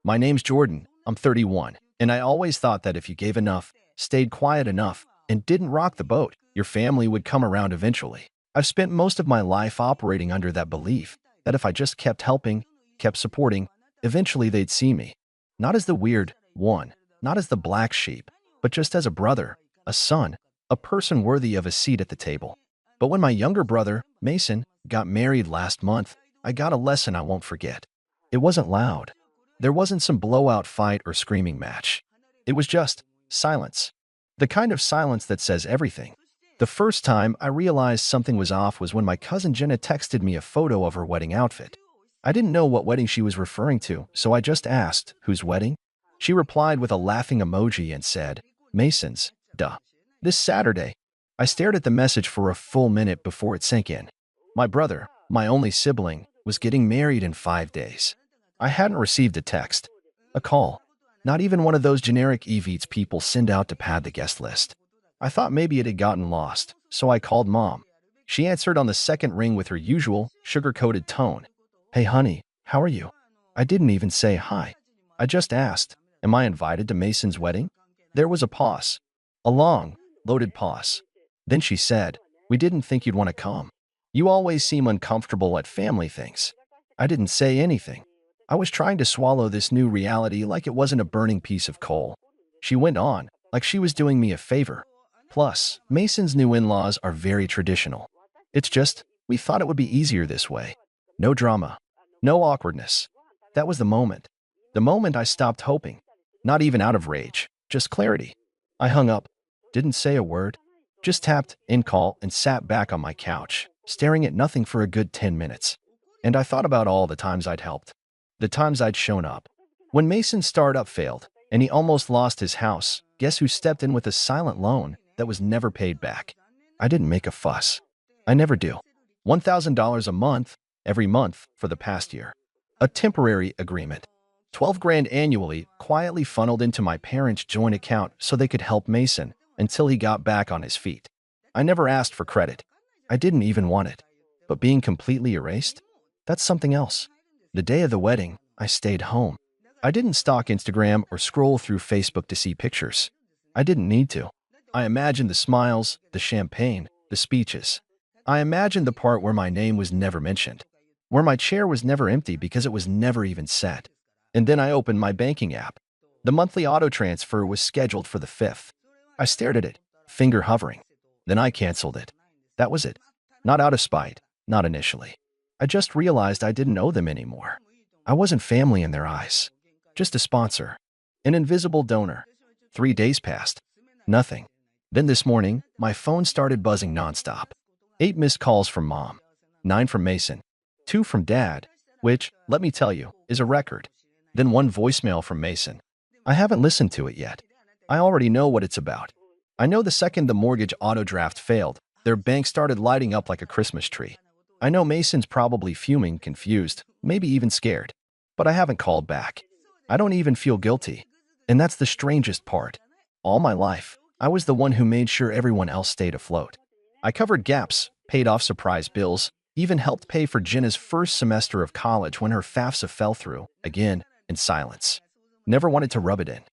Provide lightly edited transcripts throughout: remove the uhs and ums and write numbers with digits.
My name's Jordan. I'm 31, and I always thought that if you gave enough, stayed quiet enough, and didn't rock the boat, your family would come around eventually. I've spent most of my life operating under that belief that if I just kept helping, kept supporting, eventually they'd see me. Not as the weird one, not as the black sheep, but just as a brother, a son, a person worthy of a seat at the table. But when my younger brother, Mason, got married last month, I got a lesson I won't forget. It wasn't loud. There wasn't some blowout fight or screaming match. It was just silence. The kind of silence that says everything. The first time I realized something was off was when my cousin Jenna texted me a photo of her wedding outfit. I didn't know what wedding she was referring to, so I just asked, "Whose wedding?" She replied with a laughing emoji and said, "Mason's, duh." This Saturday, I stared at the message for a full minute before it sank in. My brother, my only sibling, was getting married in 5 days. I hadn't received a text, a call, not even one of those generic EVs people send out to pad the guest list. I thought maybe it had gotten lost, so I called Mom. She answered on the second ring with her usual, sugar-coated tone. "Hey honey, how are you?" I didn't even say hi. I just asked, "Am I invited to Mason's wedding?" There was a pause. A long, loaded pause. Then she said, "We didn't think you'd want to come. You always seem uncomfortable at family things." I didn't say anything. I was trying to swallow this new reality like it wasn't a burning piece of coal. She went on, like she was doing me a favor. "Plus, Mason's new in-laws are very traditional. It's just, we thought it would be easier this way. No drama. No awkwardness." That was the moment. The moment I stopped hoping. Not even out of rage, just clarity. I hung up, didn't say a word, just tapped end call and sat back on my couch, staring at nothing for a good 10 minutes. And I thought about all the times I'd helped. The times I'd shown up. When Mason's startup failed, and he almost lost his house, guess who stepped in with a silent loan that was never paid back? I didn't make a fuss. I never do. $1,000 a month, every month, for the past year. A temporary agreement. 12 grand annually, quietly funneled into my parents' joint account so they could help Mason until he got back on his feet. I never asked for credit. I didn't even want it. But being completely erased? That's something else. The day of the wedding, I stayed home. I didn't stalk Instagram or scroll through Facebook to see pictures. I didn't need to. I imagined the smiles, the champagne, the speeches. I imagined the part where my name was never mentioned, where my chair was never empty because it was never even set. And then I opened my banking app. The monthly auto transfer was scheduled for the 5th. I stared at it, finger hovering. Then I canceled it. That was it. Not out of spite, not initially. I just realized I didn't owe them anymore. I wasn't family in their eyes. Just a sponsor. An invisible donor. 3 days passed. Nothing. Then this morning, my phone started buzzing nonstop. 8 missed calls from Mom. 9 from Mason. 2 from Dad, which, let me tell you, is a record. Then 1 voicemail from Mason. I haven't listened to it yet. I already know what it's about. I know the second the mortgage auto draft failed, their bank started lighting up like a Christmas tree. I know Mason's probably fuming, confused, maybe even scared. But I haven't called back. I don't even feel guilty. And that's the strangest part. All my life, I was the one who made sure everyone else stayed afloat. I covered gaps, paid off surprise bills, even helped pay for Jenna's first semester of college when her FAFSA fell through, again, in silence. Never wanted to rub it in.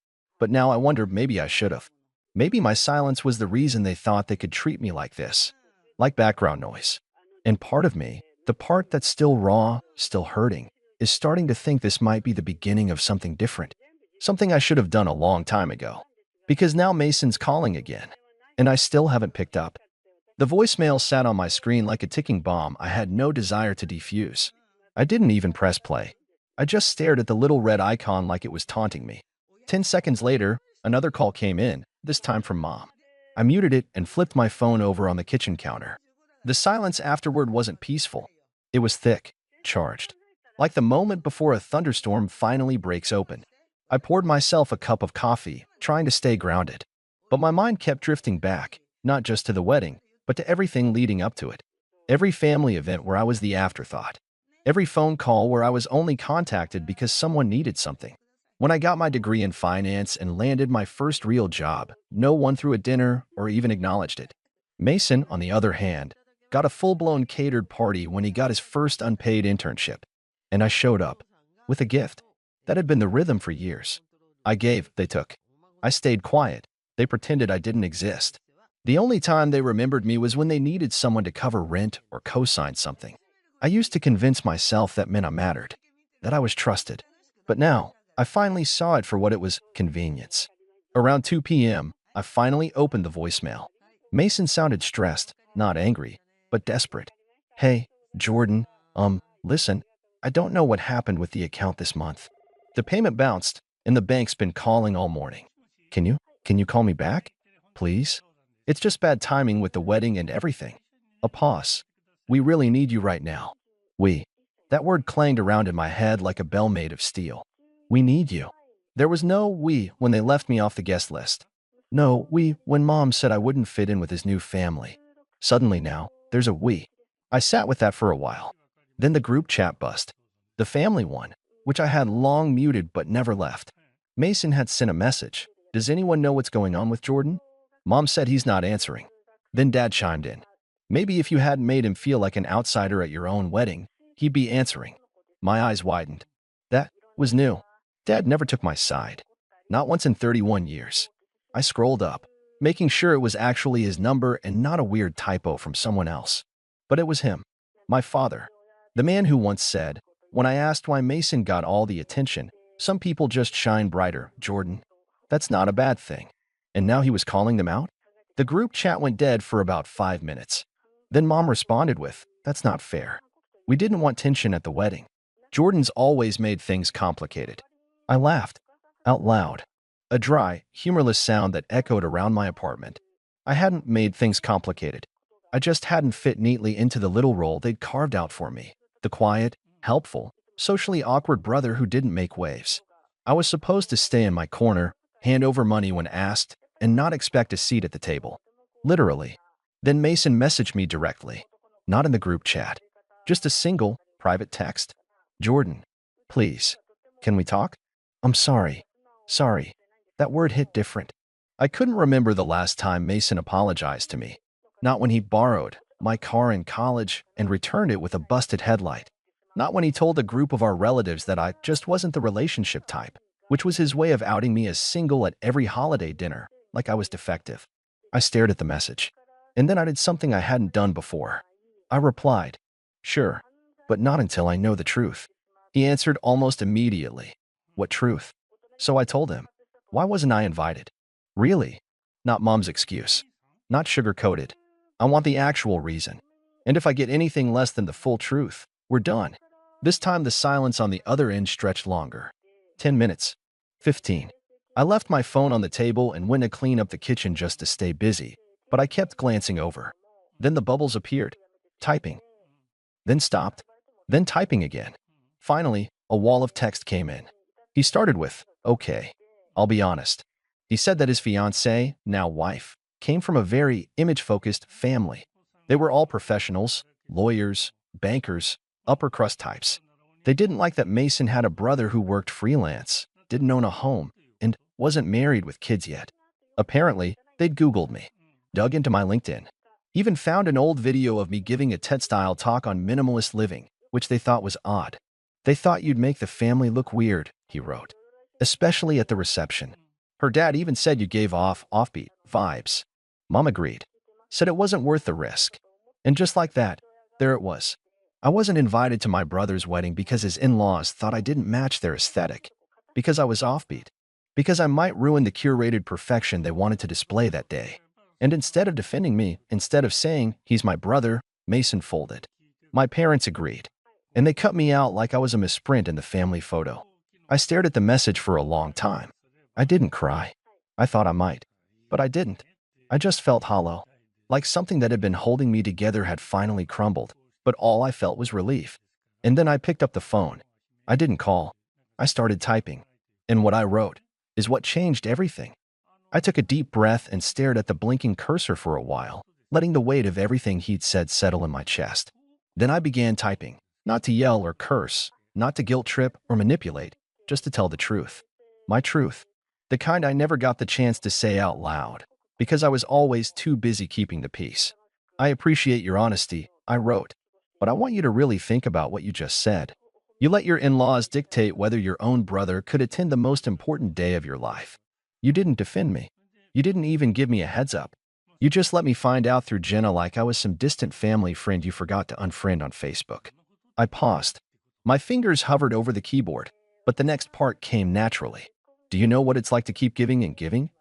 But now I wonder maybe I should have. Maybe my silence was the reason they thought they could treat me like this. Like background noise. And part of me, the part that's still raw, still hurting, is starting to think this might be the beginning of something different. Something I should have done a long time ago. Because now Mason's calling again. And I still haven't picked up. The voicemail sat on my screen like a ticking bomb I had no desire to defuse. I didn't even press play. I just stared at the little red icon like it was taunting me. 10 seconds later, another call came in, this time from Mom. I muted it and flipped my phone over on the kitchen counter. The silence afterward wasn't peaceful. It was thick, charged. Like the moment before a thunderstorm finally breaks open. I poured myself a cup of coffee, trying to stay grounded. But my mind kept drifting back, not just to the wedding, but to everything leading up to it. Every family event where I was the afterthought. Every phone call where I was only contacted because someone needed something. When I got my degree in finance and landed my first real job, no one threw a dinner or even acknowledged it. Mason, on the other hand, got a full-blown catered party when he got his first unpaid internship. And I showed up. With a gift. That had been the rhythm for years. I gave, they took. I stayed quiet. They pretended I didn't exist. The only time they remembered me was when they needed someone to cover rent or co-sign something. I used to convince myself that meant I mattered, that I was trusted. But now, I finally saw it for what it was: convenience. Around 2 p.m., I finally opened the voicemail. Mason sounded stressed, not angry, but desperate. "Hey, Jordan, listen, I don't know what happened with the account this month. The payment bounced, and the bank's been calling all morning. Can you call me back? Please? It's just bad timing with the wedding and everything." A pause. "We really need you right now." We. That word clanged around in my head like a bell made of steel. We need you. There was no we when they left me off the guest list. No we when Mom said I wouldn't fit in with his new family. Suddenly now, there's a we. I sat with that for a while. Then the group chat bust. The family one, which I had long muted but never left. Mason had sent a message. "Does anyone know what's going on with Jordan?" Mom said he's not answering. Then Dad chimed in. "Maybe if you hadn't made him feel like an outsider at your own wedding, he'd be answering." My eyes widened. That was new. Dad never took my side. Not once in 31 years. I scrolled up, making sure it was actually his number and not a weird typo from someone else. But it was him. My father. The man who once said, when I asked why Mason got all the attention, "Some people just shine brighter, Jordan. That's not a bad thing." And now he was calling them out? The group chat went dead for about 5 minutes. Then Mom responded with, "That's not fair. We didn't want tension at the wedding. Jordan's always made things complicated." I laughed. Out loud. A dry, humorless sound that echoed around my apartment. I hadn't made things complicated. I just hadn't fit neatly into the little role they'd carved out for me. The quiet, helpful, socially awkward brother who didn't make waves. I was supposed to stay in my corner, hand over money when asked, and not expect a seat at the table. Literally. Then Mason messaged me directly. Not in the group chat. Just a single, private text. "Jordan, please, can we talk? I'm sorry." Sorry. That word hit different. I couldn't remember the last time Mason apologized to me. Not when he borrowed my car in college and returned it with a busted headlight. Not when he told a group of our relatives that I just wasn't the relationship type, which was his way of outing me as single at every holiday dinner, like I was defective. I stared at the message. And then I did something I hadn't done before. I replied, "Sure, but not until I know the truth." He answered almost immediately. "What truth?" So I told him. Why wasn't I invited? Really? Not Mom's excuse. Not sugar-coated. I want the actual reason. And if I get anything less than the full truth, we're done. This time the silence on the other end stretched longer. 10 minutes. 15. I left my phone on the table and went to clean up the kitchen just to stay busy, but I kept glancing over. Then the bubbles appeared. Typing. Then stopped. Then typing again. Finally, a wall of text came in. He started with, "Okay, I'll be honest." He said that his fiancée, now wife, came from a very image-focused family. They were all professionals, lawyers, bankers, upper-crust types. They didn't like that Mason had a brother who worked freelance, didn't own a home, and wasn't married with kids yet. Apparently, they'd Googled me, dug into my LinkedIn, even found an old video of me giving a TED-style talk on minimalist living, which they thought was odd. "They thought you'd make the family look weird," he wrote, "especially at the reception. Her dad even said you gave off offbeat vibes." Mom agreed, said it wasn't worth the risk. And just like that, there it was. I wasn't invited to my brother's wedding because his in-laws thought I didn't match their aesthetic, because I was offbeat, because I might ruin the curated perfection they wanted to display that day. And instead of defending me, instead of saying, "He's my brother," Mason folded. My parents agreed, and they cut me out like I was a misprint in the family photo. I stared at the message for a long time. I didn't cry. I thought I might, but I didn't. I just felt hollow, like something that had been holding me together had finally crumbled, but all I felt was relief. And then I picked up the phone. I didn't call. I started typing. And what I wrote is what changed everything. I took a deep breath and stared at the blinking cursor for a while, letting the weight of everything he'd said settle in my chest. Then I began typing, not to yell or curse, not to guilt trip or manipulate, just to tell the truth. My truth. The kind I never got the chance to say out loud, because I was always too busy keeping the peace. "I appreciate your honesty," I wrote, "but I want you to really think about what you just said. You let your in-laws dictate whether your own brother could attend the most important day of your life. You didn't defend me. You didn't even give me a heads up. You just let me find out through Jenna like I was some distant family friend you forgot to unfriend on Facebook. I paused. My fingers hovered over the keyboard, but the next part came naturally. Do you know what it's like to keep giving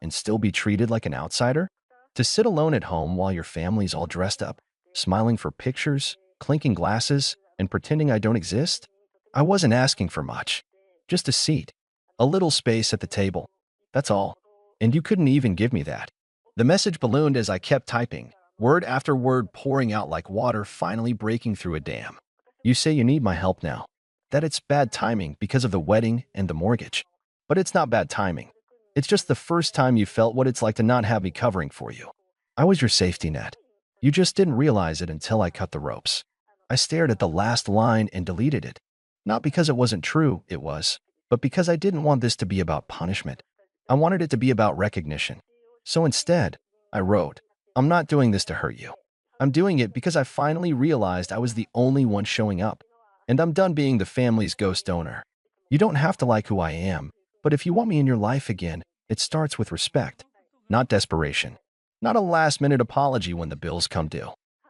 and still be treated like an outsider? To sit alone at home while your family's all dressed up, smiling for pictures, clinking glasses, and pretending I don't exist? I wasn't asking for much. Just a seat. A little space at the table. That's all. And you couldn't even give me that. The message ballooned as I kept typing, word after word pouring out like water finally breaking through a dam. You say you need my help now. That it's bad timing because of the wedding and the mortgage. But it's not bad timing. It's just the first time you felt what it's like to not have me covering for you. I was your safety net. You just didn't realize it until I cut the ropes. I stared at the last line and deleted it. Not because it wasn't true, it was, but because I didn't want this to be about punishment. I wanted it to be about recognition. So instead, I wrote, I'm not doing this to hurt you. I'm doing it because I finally realized I was the only one showing up. And I'm done being the family's ghost donor. You don't have to like who I am, but if you want me in your life again, it starts with respect, not desperation. Not a last-minute apology when the bills come due.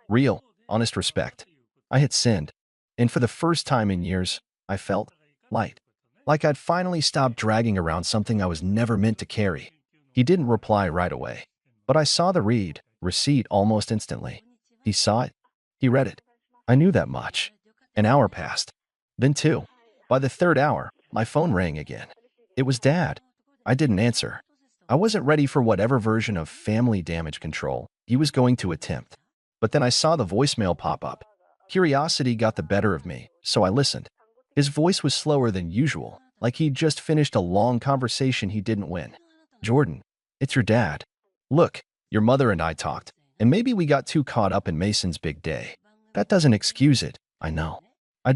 Real, honest respect. I had sinned, and for the first time in years, I felt light. Like I'd finally stopped dragging around something I was never meant to carry. He didn't reply right away, but I saw the receipt almost instantly. He saw it. He read it. I knew that much. An hour passed. Then two. By the third hour, my phone rang again. It was Dad. I didn't answer. I wasn't ready for whatever version of family damage control he was going to attempt. But then I saw the voicemail pop up. Curiosity got the better of me, so I listened. His voice was slower than usual, like he'd just finished a long conversation he didn't win. Jordan, it's your dad. Look, your mother and I talked, and maybe we got too caught up in Mason's big day. That doesn't excuse it, I know. I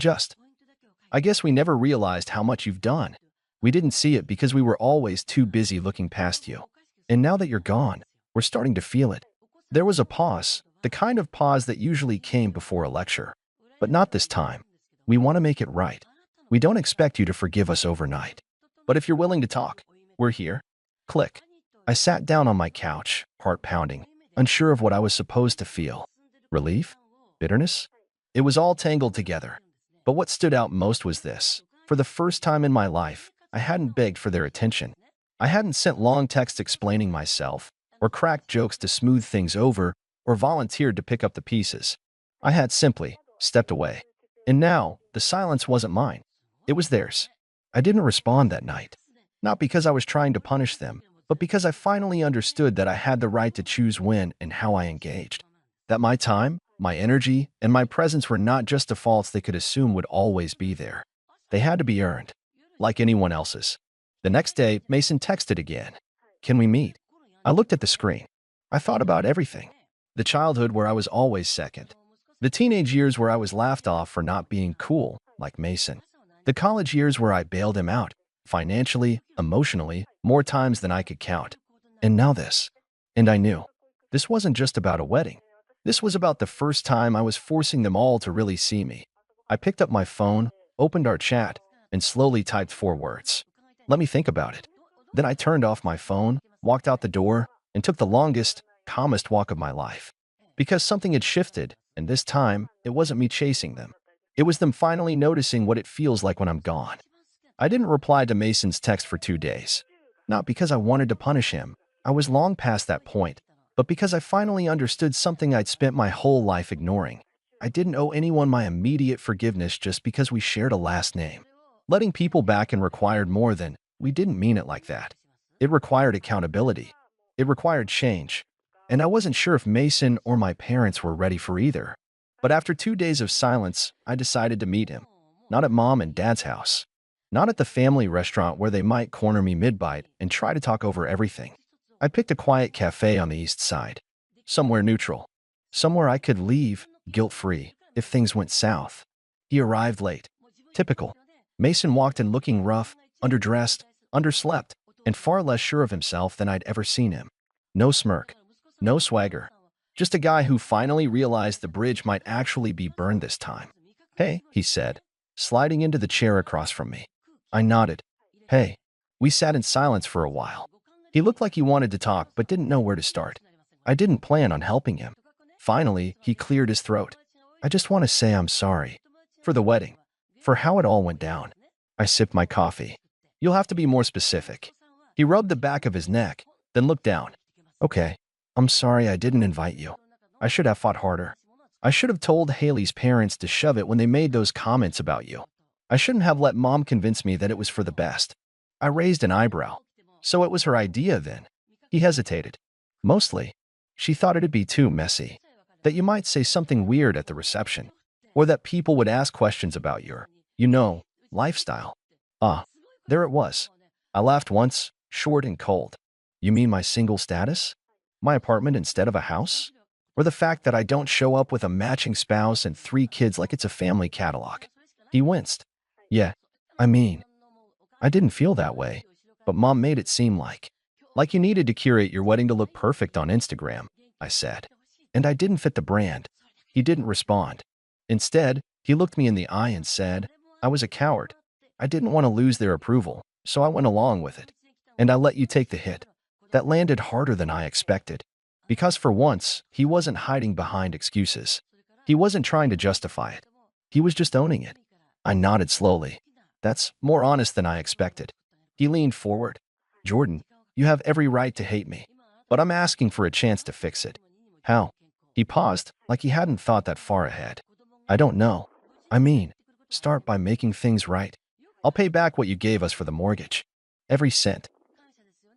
guess we never realized how much you've done. We didn't see it because we were always too busy looking past you. And now that you're gone, we're starting to feel it. There was a pause, the kind of pause that usually came before a lecture. But not this time. We want to make it right. We don't expect you to forgive us overnight. But if you're willing to talk, we're here. Click. I sat down on my couch, heart pounding, unsure of what I was supposed to feel. Relief? Bitterness? It was all tangled together. But what stood out most was this. For the first time in my life, I hadn't begged for their attention. I hadn't sent long texts explaining myself, or cracked jokes to smooth things over, or volunteered to pick up the pieces. I had simply stepped away. And now, the silence wasn't mine. It was theirs. I didn't respond that night. Not because I was trying to punish them, but because I finally understood that I had the right to choose when and how I engaged. That my time, my energy, and my presence were not just defaults they could assume would always be there. They had to be earned, like anyone else's. The next day, Mason texted again. Can we meet? I looked at the screen. I thought about everything. The childhood where I was always second. The teenage years where I was laughed off for not being cool, like Mason. The college years where I bailed him out, financially, emotionally, more times than I could count. And now this. And I knew. This wasn't just about a wedding. This was about the first time I was forcing them all to really see me. I picked up my phone, opened our chat, and slowly typed 4 words. Let me think about it. Then I turned off my phone, walked out the door, and took the longest, calmest walk of my life. Because something had shifted, and this time, it wasn't me chasing them. It was them finally noticing what it feels like when I'm gone. I didn't reply to Mason's text for 2 days. Not because I wanted to punish him. I was long past that point. But because I finally understood something I'd spent my whole life ignoring. I didn't owe anyone my immediate forgiveness just because we shared a last name. Letting people back in required more than, we didn't mean it like that. It required accountability. It required change. And I wasn't sure if Mason or my parents were ready for either. But after 2 days of silence, I decided to meet him. Not at Mom and Dad's house. Not at the family restaurant where they might corner me mid-bite and try to talk over everything. I picked a quiet cafe on the east side. Somewhere neutral. Somewhere I could leave, guilt-free, if things went south. He arrived late. Typical. Mason walked in looking rough, underdressed, underslept, and far less sure of himself than I'd ever seen him. No smirk. No swagger. Just a guy who finally realized the bridge might actually be burned this time. Hey, he said. sliding into the chair across from me. I nodded. Hey. We sat in silence for a while. He looked like he wanted to talk but didn't know where to start. I didn't plan on helping him. Finally, he cleared his throat. I just want to say I'm sorry. For the wedding. For how it all went down. I sipped my coffee. You'll have to be more specific. He rubbed the back of his neck, then looked down. Okay. I'm sorry I didn't invite you. I should have fought harder. I should have told Haley's parents to shove it when they made those comments about you. I shouldn't have let Mom convince me that it was for the best. I raised an eyebrow. So it was her idea then. He hesitated. Mostly. She thought it'd be too messy. That you might say something weird at the reception. Or that people would ask questions about your, lifestyle. There it was. I laughed once, short and cold. You mean my single status? My apartment instead of a house? Or the fact that I don't show up with a matching spouse and 3 kids like it's a family catalog? He winced. Yeah, I didn't feel that way, but Mom made it seem like you needed to curate your wedding to look perfect on Instagram, I said. And I didn't fit the brand. He didn't respond. Instead, he looked me in the eye and said, I was a coward. I didn't want to lose their approval, so I went along with it. And I let you take the hit. That landed harder than I expected. Because for once, he wasn't hiding behind excuses. He wasn't trying to justify it. He was just owning it. I nodded slowly. That's more honest than I expected. He leaned forward. Jordan, you have every right to hate me, but I'm asking for a chance to fix it. How? He paused, like he hadn't thought that far ahead. I don't know. Start by making things right. I'll pay back what you gave us for the mortgage. Every cent.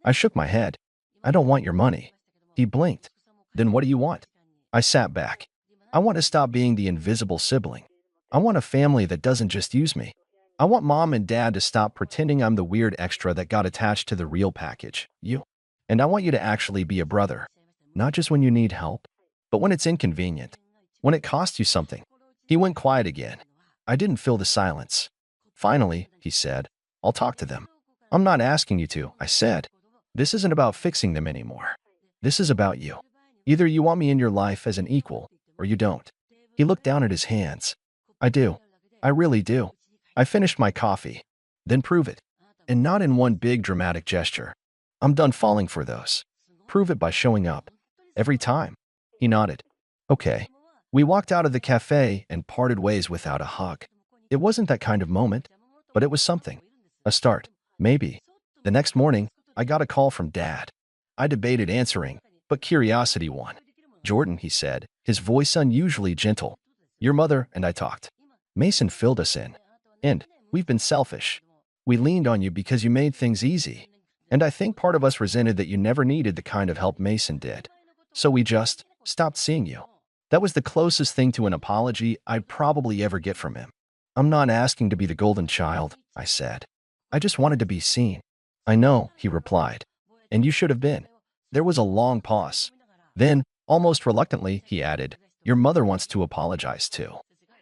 I shook my head. I don't want your money. He blinked. Then what do you want? I sat back. I want to stop being the invisible sibling. I want a family that doesn't just use me. I want Mom and Dad to stop pretending I'm the weird extra that got attached to the real package, you. And I want you to actually be a brother. Not just when you need help, but when it's inconvenient. When it costs you something. He went quiet again. I didn't fill the silence. Finally, he said, I'll talk to them. I'm not asking you to, I said. This isn't about fixing them anymore. This is about you. Either you want me in your life as an equal, or you don't. He looked down at his hands. I do. I really do. I finished my coffee. Then prove it. And not in one big dramatic gesture. I'm done falling for those. Prove it by showing up. Every time. He nodded. Okay. We walked out of the cafe and parted ways without a hug. It wasn't that kind of moment, but it was something. A start. Maybe. The next morning, I got a call from Dad. I debated answering, but curiosity won. Jordan, he said, his voice unusually gentle. Your mother and I talked. Mason filled us in. And we've been selfish. We leaned on you because you made things easy. And I think part of us resented that you never needed the kind of help Mason did. So we just stopped seeing you. That was the closest thing to an apology I'd probably ever get from him. I'm not asking to be the golden child, I said. I just wanted to be seen. I know, he replied. And you should have been. There was a long pause. Then, almost reluctantly, he added, your mother wants to apologize too.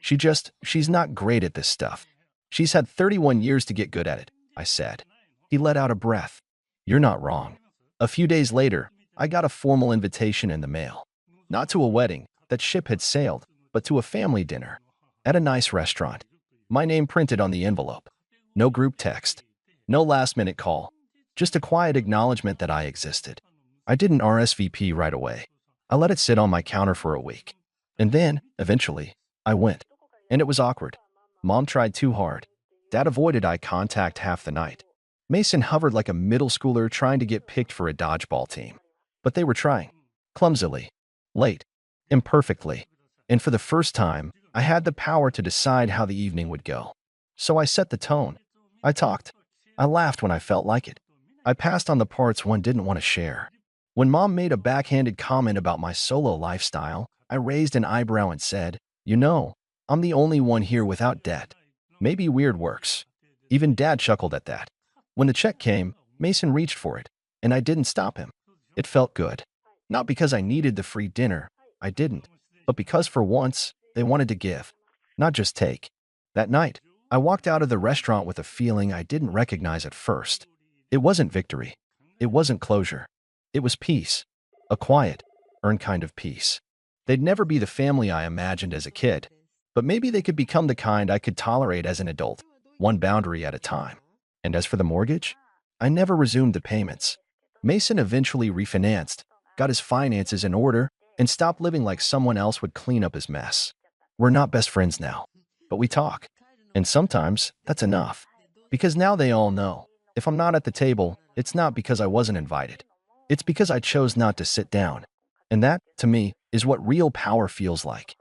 She's not great at this stuff. She's had 31 years to get good at it, I said. He let out a breath. You're not wrong. A few days later, I got a formal invitation in the mail. Not to a wedding, that ship had sailed, but to a family dinner. At a nice restaurant. My name printed on the envelope. No group text. No last-minute call. Just a quiet acknowledgement that I existed. I didn't RSVP right away. I let it sit on my counter for a week. And then, eventually, I went. And it was awkward. Mom tried too hard. Dad avoided eye contact half the night. Mason hovered like a middle schooler trying to get picked for a dodgeball team. But they were trying. Clumsily. Late. Imperfectly. And for the first time, I had the power to decide how the evening would go. So I set the tone. I talked. I laughed when I felt like it. I passed on the parts one didn't want to share. When Mom made a backhanded comment about my solo lifestyle, I raised an eyebrow and said, I'm the only one here without debt. Maybe weird works. Even Dad chuckled at that. When the check came, Mason reached for it, and I didn't stop him. It felt good. Not because I needed the free dinner, I didn't, but because for once, they wanted to give, not just take. That night, I walked out of the restaurant with a feeling I didn't recognize at first. It wasn't victory. It wasn't closure. It was peace. A quiet, earned kind of peace. They'd never be the family I imagined as a kid, but maybe they could become the kind I could tolerate as an adult, one boundary at a time. And as for the mortgage, I never resumed the payments. Mason eventually refinanced, got his finances in order, and stopped living like someone else would clean up his mess. We're not best friends now, but we talk. And sometimes that's enough. Because now they all know. If I'm not at the table, it's not because I wasn't invited. It's because I chose not to sit down. And that, to me, is what real power feels like.